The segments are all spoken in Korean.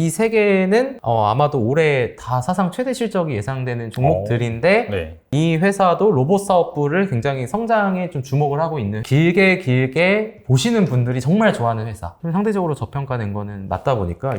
이 세 개는 아마도 올해 다 사상 최대 실적이 예상되는 종목들인데 네. 이 회사도 로봇 사업부를 굉장히 성장에 좀 주목을 하고 있는 길게 보시는 분들이 정말 좋아하는 회사. 상대적으로 저평가된 거는 맞다 보니까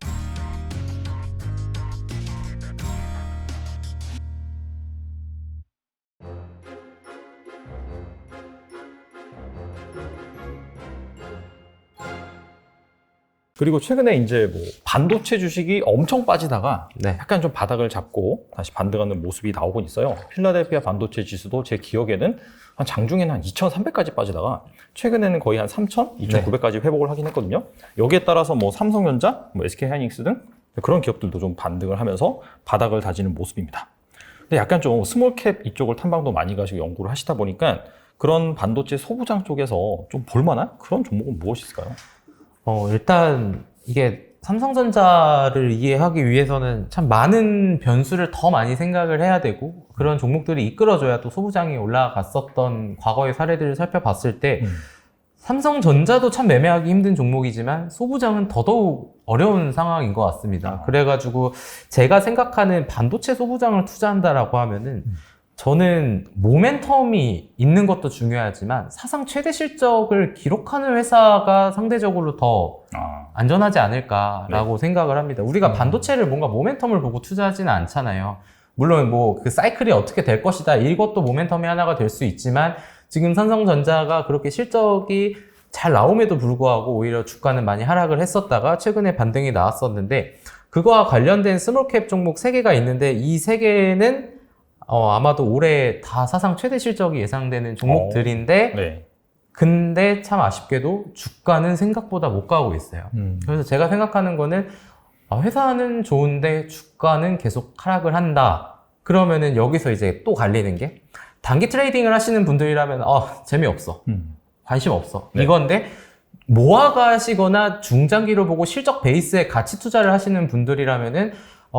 그리고 최근에 이제 뭐 반도체 주식이 엄청 빠지다가 네. 약간 좀 바닥을 잡고 다시 반등하는 모습이 나오곤 있어요. 필라델피아 반도체 지수도 제 기억에는 한 장중에는 한 2,300까지 빠지다가 최근에는 거의 한 3,000, 2,900까지 회복을 하긴 했거든요. 여기에 따라서 뭐 삼성전자, 뭐 SK하이닉스 등 그런 기업들도 좀 반등을 하면서 바닥을 다지는 모습입니다. 근데 약간 좀 스몰캡 이쪽을 탐방도 많이 가시고 연구를 하시다 보니까 그런 반도체 소부장 쪽에서 좀 볼만한 그런 종목은 무엇이 있을까요? 일단 이게 삼성전자를 이해하기 위해서는 참 많은 변수를 더 많이 생각을 해야 되고 그런 종목들이 이끌어줘야 또 소부장이 올라갔었던 과거의 사례들을 살펴봤을 때 삼성전자도 참 매매하기 힘든 종목이지만 소부장은 더더욱 어려운 상황인 것 같습니다. 그래가지고 제가 생각하는 반도체 소부장을 투자한다라고 하면은 저는 모멘텀이 있는 것도 중요하지만 사상 최대 실적을 기록하는 회사가 상대적으로 더 안전하지 않을까라고 생각을 합니다. 우리가 반도체를 뭔가 모멘텀을 보고 투자하지는 않잖아요. 물론 뭐 그 사이클이 어떻게 될 것이다 이것도 모멘텀이 하나가 될 수 있지만 지금 삼성전자가 그렇게 실적이 잘 나옴에도 불구하고 오히려 주가는 많이 하락을 했었다가 최근에 반등이 나왔었는데 그거와 관련된 스몰캡 종목 3개가 있는데 이 3개는 아마도 올해 다 사상 최대 실적이 예상되는 종목들인데 네. 근데 참 아쉽게도 주가는 생각보다 못 가고 있어요. 그래서 제가 생각하는 거는 회사는 좋은데 주가는 계속 하락을 한다. 그러면은 여기서 이제 또 갈리는 게 단기 트레이딩을 하시는 분들이라면 재미없어. 관심 없어. 네. 이건데 모아가시거나 중장기로 보고 실적 베이스에 가치 투자를 하시는 분들이라면은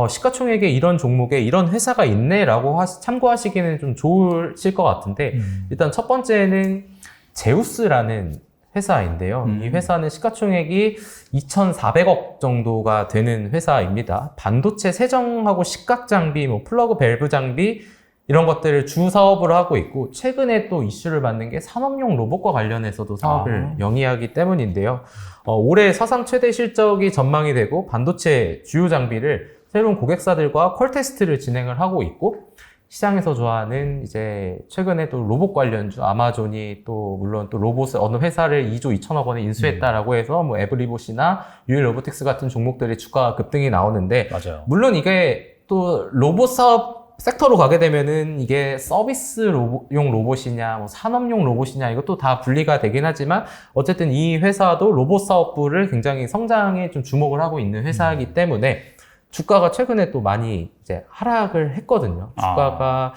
시가총액에 이런 종목에 이런 회사가 있네라고 참고하시기에는 좀 좋으실 것 같은데 일단 첫 번째는 제우스라는 회사인데요. 이 회사는 시가총액이 2,400억 정도가 되는 회사입니다. 반도체 세정하고 식각 장비, 뭐 플러그 밸브 장비 이런 것들을 주 사업으로 하고 있고 최근에 또 이슈를 받는 게 산업용 로봇과 관련해서도 사업을 영위하기 때문인데요. 올해 사상 최대 실적이 전망이 되고 반도체 주요 장비를 새로운 고객사들과 콜 테스트를 진행을 하고 있고 시장에서 좋아하는 이제 최근에 또 로봇 관련주 아마존이 또 물론 또 로봇을 어느 회사를 2조 2천억 원에 인수했다라고 해서 뭐 에브리봇이나 유일 로보틱스 같은 종목들의 주가 급등이 나오는데 맞아요. 물론 이게 또 로봇 사업 섹터로 가게 되면은 이게 서비스용 로봇이냐 뭐 산업용 로봇이냐 이것도 다 분리가 되긴 하지만 어쨌든 이 회사도 로봇 사업부를 굉장히 성장에 좀 주목을 하고 있는 회사이기 때문에 주가가 최근에 또 많이 이제 하락을 했거든요. 주가가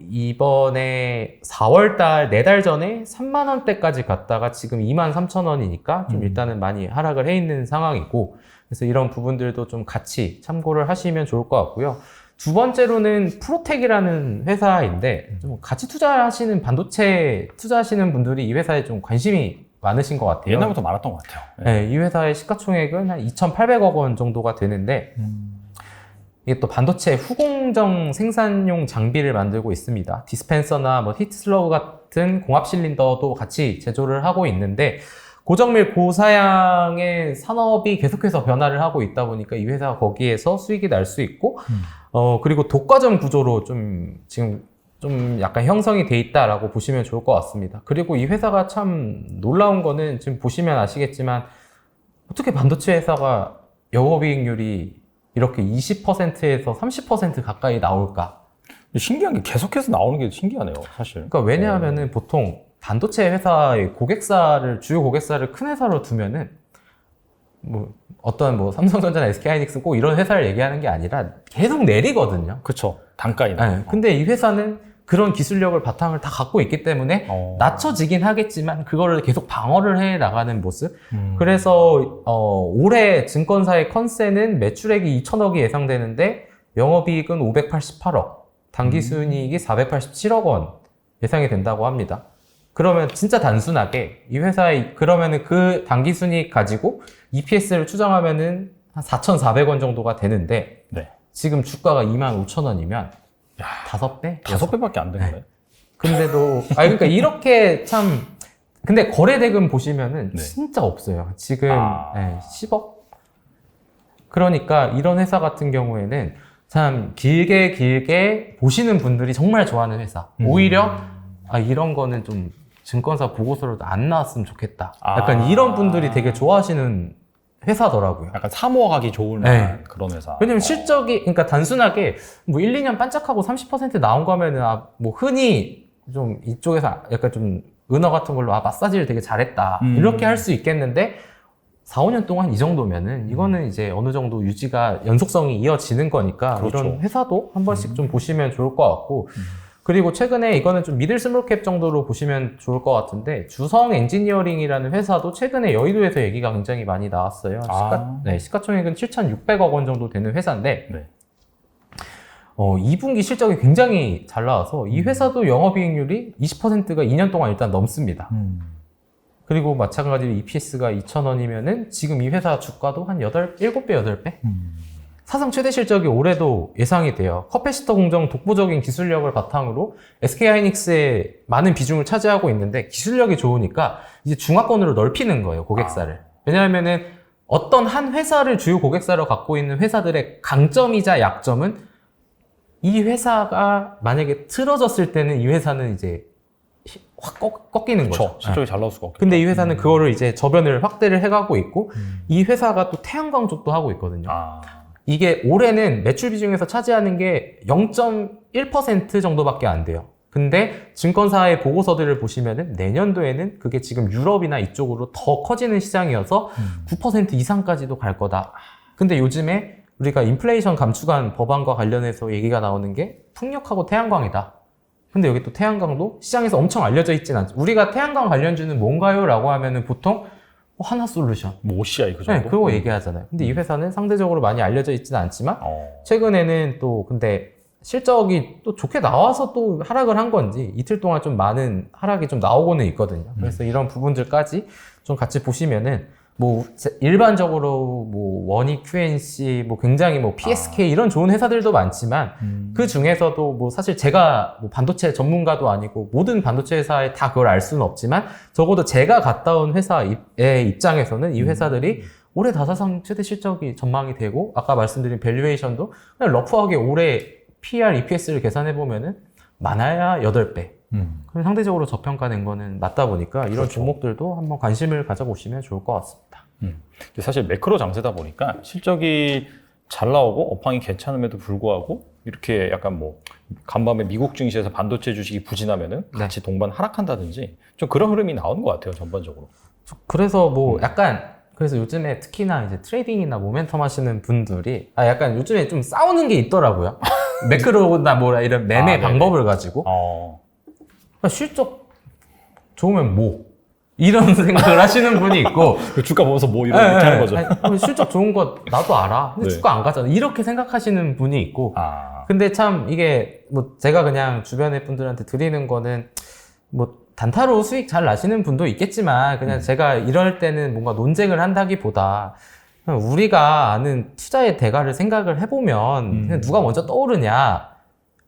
이번에 4월달 4달 전에 3만 원대까지 갔다가 지금 23,000원이니까 좀 일단은 많이 하락을 해 있는 상황이고 그래서 이런 부분들도 좀 같이 참고를 하시면 좋을 것 같고요. 두 번째로는 프로텍이라는 회사인데 좀 같이 투자하시는 반도체 투자하시는 분들이 이 회사에 좀 관심이 많으신 것 같아요. 옛날부터 많았던 것 같아요. 네, 이 회사의 시가총액은 한 2,800억 원 정도가 되는데 이게 또 반도체 후공정 생산용 장비를 만들고 있습니다. 디스펜서나 뭐 히트슬러그 같은 공합 실린더도 같이 제조를 하고 있는데 고정밀 고사양의 산업이 계속해서 변화를 하고 있다 보니까 이 회사가 거기에서 수익이 날 수 있고 그리고 독과점 구조로 좀 지금 좀 약간 형성이 돼 있다라고 보시면 좋을 것 같습니다. 그리고 이 회사가 참 놀라운 거는 지금 보시면 아시겠지만 어떻게 반도체 회사가 영업이익률이 이렇게 20%에서 30% 가까이 나올까? 신기한 게 계속해서 나오는 게 신기하네요, 사실. 그러니까 왜냐하면은 보통 반도체 회사의 고객사를 주요 고객사를 큰 회사로 두면은 뭐 어떤 뭐 삼성전자나 SK하이닉스 꼭 이런 회사를 얘기하는 게 아니라 계속 내리거든요. 그렇죠. 단가이나. 네, 근데 이 회사는 그런 기술력을 바탕을 다 갖고 있기 때문에 낮춰지긴 하겠지만 그거를 계속 방어를 해 나가는 모습. 그래서 올해 증권사의 컨센은 매출액이 2천억이 예상되는데 영업이익은 588억, 당기순이익이 487억 원 예상이 된다고 합니다. 그러면 진짜 단순하게 이 회사의 그러면은 그 당기순이익 가지고 EPS를 추정하면은 한 4,400원 정도가 되는데 네. 지금 주가가 25,000원이면 5배? 5배밖에 안 되는 거예요. 근데도 그러니까 이렇게 참 근데 거래대금 보시면은 네. 진짜 없어요. 지금 아. 10억? 그러니까 이런 회사 같은 경우에는 참 길게 보시는 분들이 정말 좋아하는 회사. 오히려 이런 거는 좀 증권사 보고서로도 안 나왔으면 좋겠다. 약간 이런 분들이 되게 좋아하시는 회사더라고요. 약간 사모하기 좋은 네. 그런 회사. 왜냐면 실적이, 그러니까 단순하게 뭐 1, 2년 반짝하고 30% 나온 거면은 뭐 흔히 좀 이쪽에서 약간 좀 은어 같은 걸로 마사지를 되게 잘했다. 이렇게 할 수 있겠는데 4, 5년 동안 이 정도면은 이거는 이제 어느 정도 유지가 연속성이 이어지는 거니까 그렇죠. 이런 회사도 한 번씩 좀 보시면 좋을 것 같고 그리고 최근에 이거는 좀 미들 스몰캡 정도로 보시면 좋을 것 같은데 주성 엔지니어링이라는 회사도 최근에 여의도에서 얘기가 굉장히 많이 나왔어요. 시가총액은 7,600억 원 정도 되는 회사인데 네. 2분기 실적이 굉장히 잘 나와서 이 회사도 영업이익률이 20%가 2년 동안 일단 넘습니다. 그리고 마찬가지로 EPS가 2,000원이면은 지금 이 회사 주가도 한 7배, 8배? 사상 최대 실적이 올해도 예상이 돼요. 커패시터 공정 독보적인 기술력을 바탕으로 SK하이닉스의 많은 비중을 차지하고 있는데 기술력이 좋으니까 이제 중화권으로 넓히는 거예요, 고객사를. 왜냐하면은 어떤 한 회사를 주요 고객사로 갖고 있는 회사들의 강점이자 약점은 이 회사가 만약에 틀어졌을 때는 이 회사는 이제 확 꺾이는 거죠. 실적이 잘 나올 수가 없겠죠. 근데 이 회사는 그거를 이제 저변을 확대를 해가고 있고 이 회사가 또 태양광 쪽도 하고 있거든요. 이게 올해는 매출 비중에서 차지하는 게 0.1% 정도밖에 안 돼요. 근데 증권사의 보고서들을 보시면은 내년도에는 그게 지금 유럽이나 이쪽으로 더 커지는 시장이어서 9% 이상까지도 갈 거다. 근데 요즘에 우리가 인플레이션 감축안 법안과 관련해서 얘기가 나오는 게 풍력하고 태양광이다. 근데 여기 또 태양광도 시장에서 엄청 알려져 있진 않죠. 우리가 태양광 관련주는 뭔가요? 라고 하면은 보통 하나솔루션. 뭐 OCI 그 정도? 네, 그러고 얘기하잖아요. 근데 이 회사는 상대적으로 많이 알려져 있지는 않지만 최근에는 또 근데 실적이 또 좋게 나와서 또 하락을 한 건지 이틀 동안 좀 많은 하락이 좀 나오고는 있거든요. 그래서 이런 부분들까지 좀 같이 보시면은 뭐 일반적으로 뭐 원익 QNC 뭐 굉장히 뭐 PSK 이런 좋은 회사들도 많지만 그 중에서도 뭐 사실 제가 뭐 반도체 전문가도 아니고 모든 반도체 회사에 다 그걸 알 수는 없지만 적어도 제가 갔다 온 회사의 입장에서는 이 회사들이 올해 다사상 최대 실적이 전망이 되고 아까 말씀드린 밸류에이션도 그냥 러프하게 올해 PR, EPS를 계산해 보면은 많아야 8배. 그럼 상대적으로 저평가된 거는 맞다 보니까 이런 그렇죠. 종목들도 한번 관심을 가져보시면 좋을 것 같습니다. 사실 매크로 장세다 보니까 실적이 잘 나오고 업황이 괜찮음에도 불구하고 이렇게 약간 뭐 간밤에 미국 증시에서 반도체 주식이 부진하면은 같이 동반 하락한다든지 좀 그런 흐름이 나오는 것 같아요, 전반적으로. 그래서 뭐 약간 그래서 요즘에 특히나 이제 트레이딩이나 모멘텀 하시는 분들이 약간 요즘에 좀 싸우는 게 있더라고요. 매크로나 뭐라 이런 매매 방법을 가지고 실적 좋으면 뭐 이런 생각을 하시는 분이 있고 그 주가 보면서 뭐 이렇게 하는 거죠. 실적 좋은 거 나도 알아. 근데 네. 주가 안 가잖아. 이렇게 생각하시는 분이 있고 근데 참 이게 뭐 제가 그냥 주변의 분들한테 드리는 거는 뭐 단타로 수익 잘 나시는 분도 있겠지만 그냥 제가 이럴 때는 뭔가 논쟁을 한다기보다 그냥 우리가 아는 투자의 대가를 생각을 해보면 그냥 누가 먼저 떠오르냐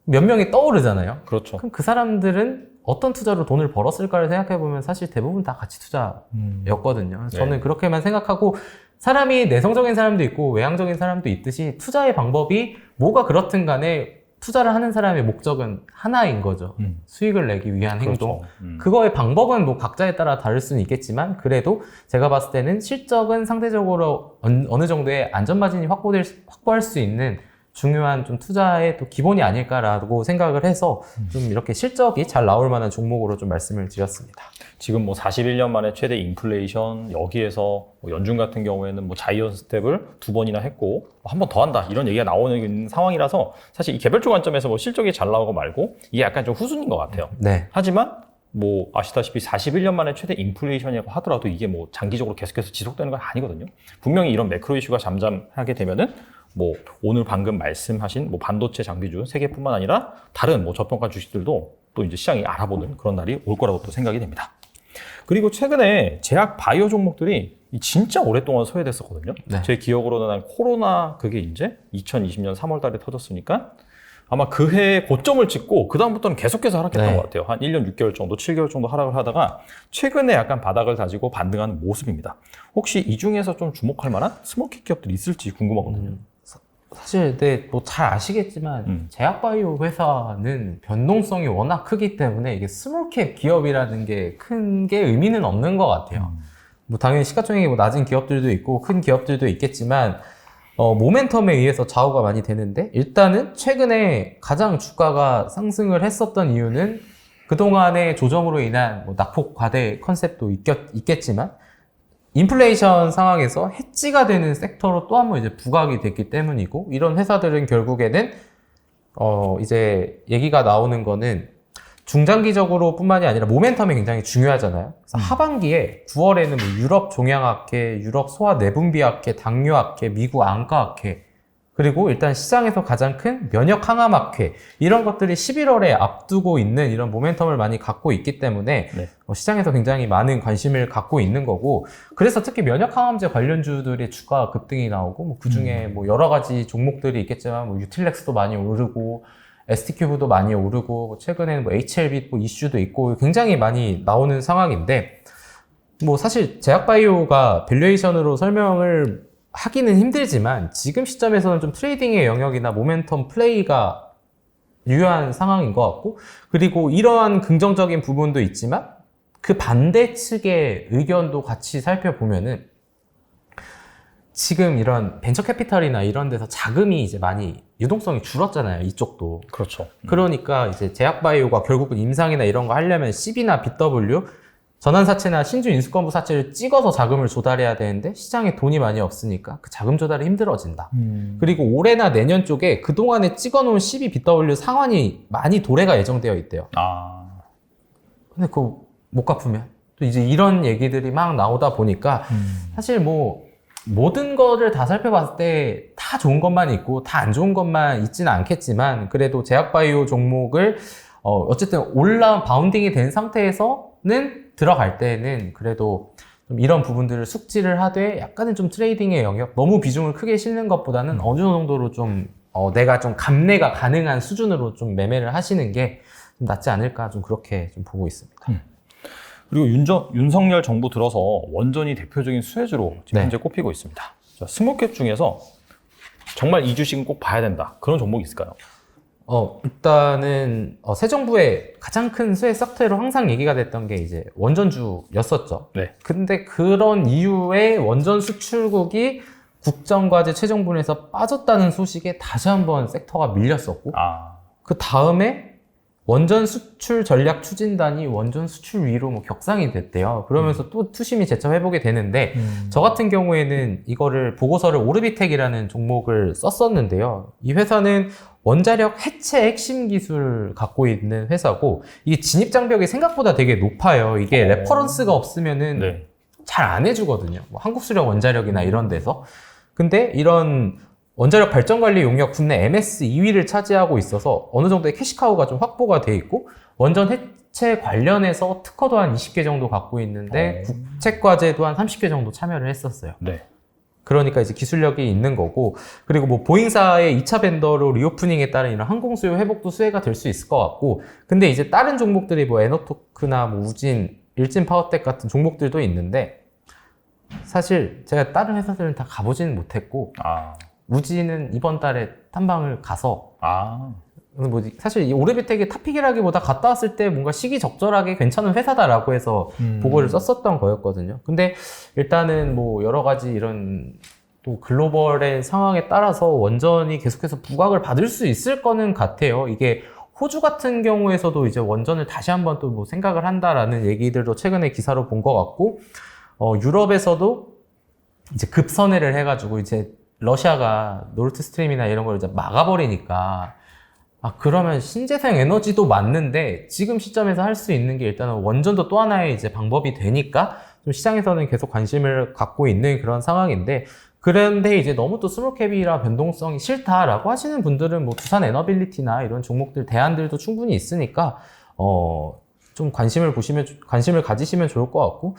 몇 명이 떠오르잖아요. 그렇죠. 그럼 그 사람들은 어떤 투자로 돈을 벌었을까를 생각해보면 사실 대부분 다 가치 투자였거든요. 네. 저는 그렇게만 생각하고 사람이 내성적인 사람도 있고 외향적인 사람도 있듯이 투자의 방법이 뭐가 그렇든 간에 투자를 하는 사람의 목적은 하나인 거죠. 수익을 내기 위한 행동. 그거의 방법은 뭐 각자에 따라 다를 수는 있겠지만 그래도 제가 봤을 때는 실적은 상대적으로 어느 정도의 안전마진이 확보할 수 있는 중요한 좀 투자의 또 기본이 아닐까라고 생각을 해서 좀 이렇게 실적이 잘 나올 만한 종목으로 좀 말씀을 드렸습니다. 지금 뭐 41년 만에 최대 인플레이션 여기에서 뭐 연준 같은 경우에는 뭐 자이언트 스텝을 2번이나 했고 한 번 더 한다 이런 얘기가 나오는 상황이라서 사실 이 개별주 관점에서 뭐 실적이 잘 나오고 말고 이게 약간 좀 후순인 것 같아요. 네. 하지만 뭐 아시다시피 41년 만에 최대 인플레이션이라고 하더라도 이게 뭐 장기적으로 계속해서 지속되는 건 아니거든요. 분명히 이런 매크로 이슈가 잠잠하게 되면은 뭐 오늘 방금 말씀하신 뭐 반도체 장비주 세계뿐만 아니라 다른 뭐 저평가 주식들도 또 이제 시장이 알아보는 그런 날이 올 거라고 또 생각이 됩니다. 그리고 최근에 제약 바이오 종목들이 진짜 오랫동안 소외됐었거든요. 네. 제 기억으로는 한 코로나 그게 이제 2020년 3월 달에 터졌으니까 아마 그 해에 고점을 찍고 그다음부터는 계속해서 하락했던 네. 것 같아요. 한 1년 6개월 정도, 7개월 정도 하락을 하다가 최근에 약간 바닥을 다지고 반등하는 모습입니다. 혹시 이 중에서 좀 주목할 만한 스몰캡 기업들이 있을지 궁금하거든요. 사실 뭐 잘 아시겠지만 제약바이오 회사는 변동성이 워낙 크기 때문에 이게 스몰캡 기업이라는 게 큰 게 의미는 없는 것 같아요. 뭐 당연히 시가총액이 뭐 낮은 기업들도 있고 큰 기업들도 있겠지만 모멘텀에 의해서 좌우가 많이 되는데 일단은 최근에 가장 주가가 상승을 했었던 이유는 그동안의 조정으로 인한 뭐 낙폭 과대 컨셉도 있겠지만 인플레이션 상황에서 해지가 되는 섹터로 또 한 번 이제 부각이 됐기 때문이고 이런 회사들은 결국에는 이제 얘기가 나오는 거는 중장기적으로 뿐만이 아니라 모멘텀이 굉장히 중요하잖아요. 그래서 하반기에 9월에는 뭐 유럽 종양학회, 유럽 소아 내분비학회, 당뇨학회, 미국 안과학회 그리고 일단 시장에서 가장 큰 면역 항암학회 이런 것들이 11월에 앞두고 있는 이런 모멘텀을 많이 갖고 있기 때문에 네. 시장에서 굉장히 많은 관심을 갖고 있는 거고 그래서 특히 면역 항암제 관련주들의 주가 급등이 나오고 뭐 그중에 뭐 여러 가지 종목들이 있겠지만 뭐 유틸렉스도 많이 오르고 ST큐브도 많이 오르고 뭐 최근에는 뭐 HLB 뭐 이슈도 있고 굉장히 많이 나오는 상황인데 뭐 사실 제약바이오가 밸류에이션으로 설명을 하기는 힘들지만 지금 시점에서는 좀 트레이딩의 영역이나 모멘텀 플레이가 유효한 상황인 것 같고 그리고 이러한 긍정적인 부분도 있지만 그 반대 측의 의견도 같이 살펴보면은 지금 이런 벤처 캐피털이나 이런 데서 자금이 이제 많이 유동성이 줄었잖아요. 이쪽도. 그렇죠. 그러니까 이제 제약바이오가 결국은 임상이나 이런 거 하려면 CB나 BW 전환사채나 신주 인수권부 사채를 찍어서 자금을 조달해야 되는데 시장에 돈이 많이 없으니까 그 자금 조달이 힘들어진다. 그리고 올해나 내년 쪽에 그동안에 찍어놓은 CB, BW 상환이 많이 도래가 예정되어 있대요. 근데 그거 못 갚으면 또 이제 이런 얘기들이 막 나오다 보니까 사실 뭐 모든 거를 다 살펴봤을 때 다 좋은 것만 있고 다 안 좋은 것만 있지는 않겠지만 그래도 제약바이오 종목을 어쨌든 바운딩이 된 상태에서는 들어갈 때는 그래도 좀 이런 부분들을 숙지를 하되 약간은 좀 트레이딩의 영역 너무 비중을 크게 실는 것보다는 어느 정도로 좀 내가 좀 감내가 가능한 수준으로 좀 매매를 하시는 게 좀 낫지 않을까 좀 그렇게 좀 보고 있습니다. 그리고 윤석열 정부 들어서 원전이 대표적인 수혜주로 지금 네. 현재 꼽히고 있습니다. 자, 스몰캡 중에서 정말 이 주식은 꼭 봐야 된다. 그런 종목이 있을까요? 일단은 새 정부의 가장 큰 수혜 섹터로 항상 얘기가 됐던 게 이제 원전주였었죠. 네. 근데 그런 이후에 원전 수출국이 국정과제 최종분에서 빠졌다는 소식에 다시 한번 섹터가 밀렸었고 그 다음에 원전 수출 전략 추진단이 원전 수출 위로 뭐 격상이 됐대요. 그러면서 또 투심이 재점해보게 되는데 저 같은 경우에는 이거를 보고서를 오르비텍이라는 종목을 썼었는데요. 이 회사는 원자력 해체 핵심 기술을 갖고 있는 회사고 이게 진입 장벽이 생각보다 되게 높아요. 이게 레퍼런스가 없으면은 네. 잘 안 해주거든요. 뭐 한국수력 원자력이나 이런 데서. 근데 이런 원자력 발전관리 용역 국내 MS 2위를 차지하고 있어서 어느 정도의 캐시카우가 좀 확보가 돼 있고 원전 해체 관련해서 특허도 한 20개 정도 갖고 있는데 국책과제도 한 30개 정도 참여를 했었어요. 네. 그러니까 이제 기술력이 있는 거고 그리고 뭐 보잉사의 2차 벤더로 리오프닝에 따른 이런 항공 수요 회복도 수혜가 될 수 있을 것 같고 근데 이제 다른 종목들이 뭐 에너토크나 뭐 우진, 일진 파워텍 같은 종목들도 있는데 사실 제가 다른 회사들은 다 가보지는 못했고 우지는 이번 달에 탐방을 가서 사실 이 오르비텍이 탑픽이라기보다 갔다 왔을 때 뭔가 시기적절하게 괜찮은 회사다라고 해서 보고를 썼었던 거였거든요. 근데 일단은 뭐 여러 가지 이런 또 글로벌의 상황에 따라서 원전이 계속해서 부각을 받을 수 있을 거는 같아요. 이게 호주 같은 경우에서도 이제 원전을 다시 한번 또 뭐 생각을 한다라는 얘기들도 최근에 기사로 본 것 같고 유럽에서도 이제 급선회를 해가지고 이제 러시아가 노르트스트림이나 이런 걸 이제 막아버리니까 그러면 신재생 에너지도 맞는데 지금 시점에서 할 수 있는 게 일단은 원전도 또 하나의 이제 방법이 되니까 좀 시장에서는 계속 관심을 갖고 있는 그런 상황인데 그런데 이제 너무 또 스몰캡이라 변동성이 싫다라고 하시는 분들은 뭐 두산 에너빌리티나 이런 종목들 대안들도 충분히 있으니까 좀 관심을 가지시면 좋을 것 같고,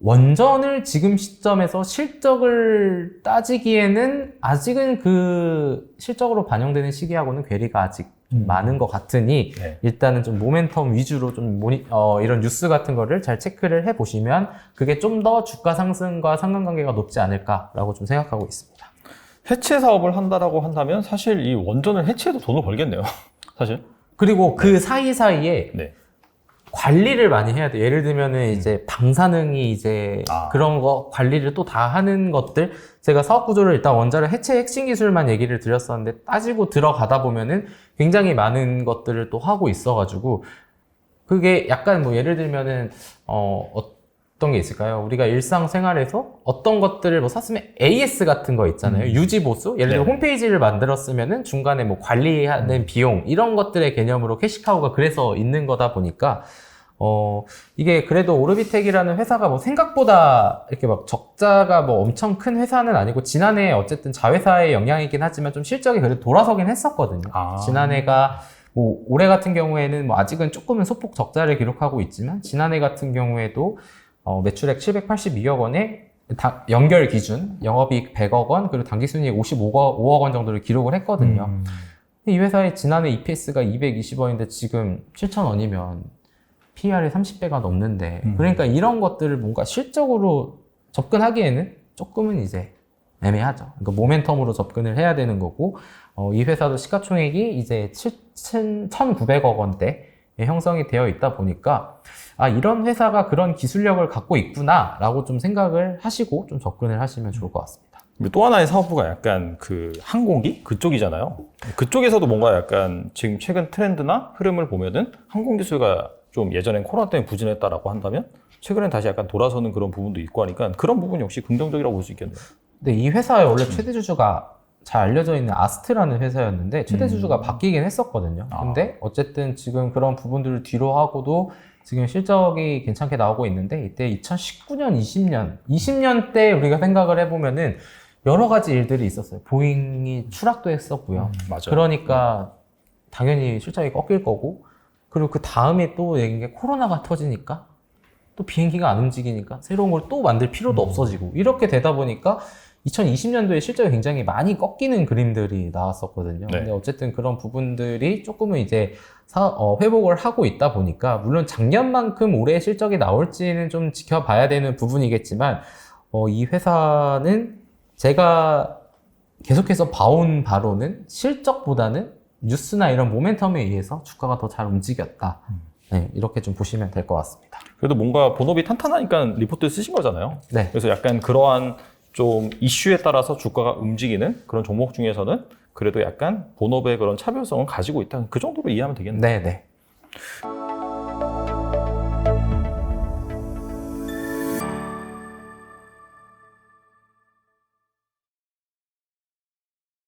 원전을 지금 시점에서 실적을 따지기에는 아직은 그 실적으로 반영되는 시기하고는 괴리가 아직 많은 것 같으니 네. 일단은 좀 모멘텀 위주로 좀 이런 뉴스 같은 거를 잘 체크를 해보시면 그게 좀 더 주가 상승과 상관관계가 높지 않을까라고 좀 생각하고 있습니다. 해체 사업을 한다라고 한다면 사실 이 원전을 해체해도 돈을 벌겠네요. 사실. 그리고 그 사이사이에 네. 관리를 많이 해야 돼요. 예를 들면은 이제 방사능이 이제 그런 거 관리를 또 다 하는 것들, 제가 사업 구조를 일단 원자력 해체 핵심 기술만 얘기를 드렸었는데 따지고 들어가다 보면은 굉장히 많은 것들을 또 하고 있어가지고 그게 약간 뭐 예를 들면은 어떤 게 있을까요? 우리가 일상생활에서 어떤 것들을 뭐 샀으면 AS 같은 거 있잖아요. 유지 보수? 예를 들어 네. 홈페이지를 만들었으면은 중간에 뭐 관리하는 비용 이런 것들의 개념으로 캐시카우가 그래서 있는 거다 보니까 이게 그래도 오르비텍이라는 회사가 뭐 생각보다 이렇게 막 적자가 뭐 엄청 큰 회사는 아니고 지난해 어쨌든 자회사의 영향이긴 하지만 좀 실적이 그래도 돌아서긴 했었거든요. 지난해가 뭐 올해 같은 경우에는 뭐 아직은 조금은 소폭 적자를 기록하고 있지만 지난해 같은 경우에도 매출액 782억 원에 연결 기준 영업이익 100억 원 그리고 당기순이익 5억 원 정도를 기록을 했거든요. 이 회사의 지난해 EPS가 220원인데 지금 7,000원이면 PER이 30배가 넘는데 그러니까 이런 것들을 뭔가 실적으로 접근하기에는 조금은 이제 애매하죠. 그러니까 모멘텀으로 접근을 해야 되는 거고 이 회사도 시가총액이 이제 1,900억 원대에 형성이 되어 있다 보니까 이런 회사가 그런 기술력을 갖고 있구나 라고 좀 생각을 하시고 좀 접근을 하시면 좋을 것 같습니다. 또 하나의 사업부가 약간 그 항공기 그쪽이잖아요. 그쪽에서도 뭔가 약간 지금 최근 트렌드나 흐름을 보면은 항공기술가 좀 예전엔 코로나 때문에 부진했다라고 한다면 최근엔 다시 약간 돌아서는 그런 부분도 있고 하니까 그런 부분 역시 긍정적이라고 볼 수 있겠네요. 근데 이 회사의 원래 최대 주주가 잘 알려져 있는 아스트라는 회사였는데 최대 주주가 바뀌긴 했었거든요. 근데 어쨌든 지금 그런 부분들을 뒤로 하고도 지금 실적이 괜찮게 나오고 있는데 이때 2019년, 20년 때 우리가 생각을 해보면은 여러 가지 일들이 있었어요. 보잉이 추락도 했었고요. 맞아요. 그러니까 당연히 실적이 꺾일 거고 그리고 그 다음에 또 이게 코로나가 터지니까 또 비행기가 안 움직이니까 새로운 걸 또 만들 필요도 없어지고 이렇게 되다 보니까 2020년도에 실적이 굉장히 많이 꺾이는 그림들이 나왔었거든요. 네. 근데 어쨌든 그런 부분들이 조금은 이제 회복을 하고 있다 보니까 물론 작년만큼 올해 실적이 나올지는 좀 지켜봐야 되는 부분이겠지만 이 회사는 제가 계속해서 봐온 바로는 실적보다는 뉴스나 이런 모멘텀에 의해서 주가가 더 잘 움직였다. 네, 이렇게 좀 보시면 될 것 같습니다. 그래도 뭔가 본업이 탄탄하니까 리포트 쓰신 거잖아요. 네. 그래서 약간 그러한 좀 이슈에 따라서 주가가 움직이는 그런 종목 중에서는 그래도 약간 본업의 그런 차별성을 가지고 있다. 그 정도로 이해하면 되겠네요. 네, 네.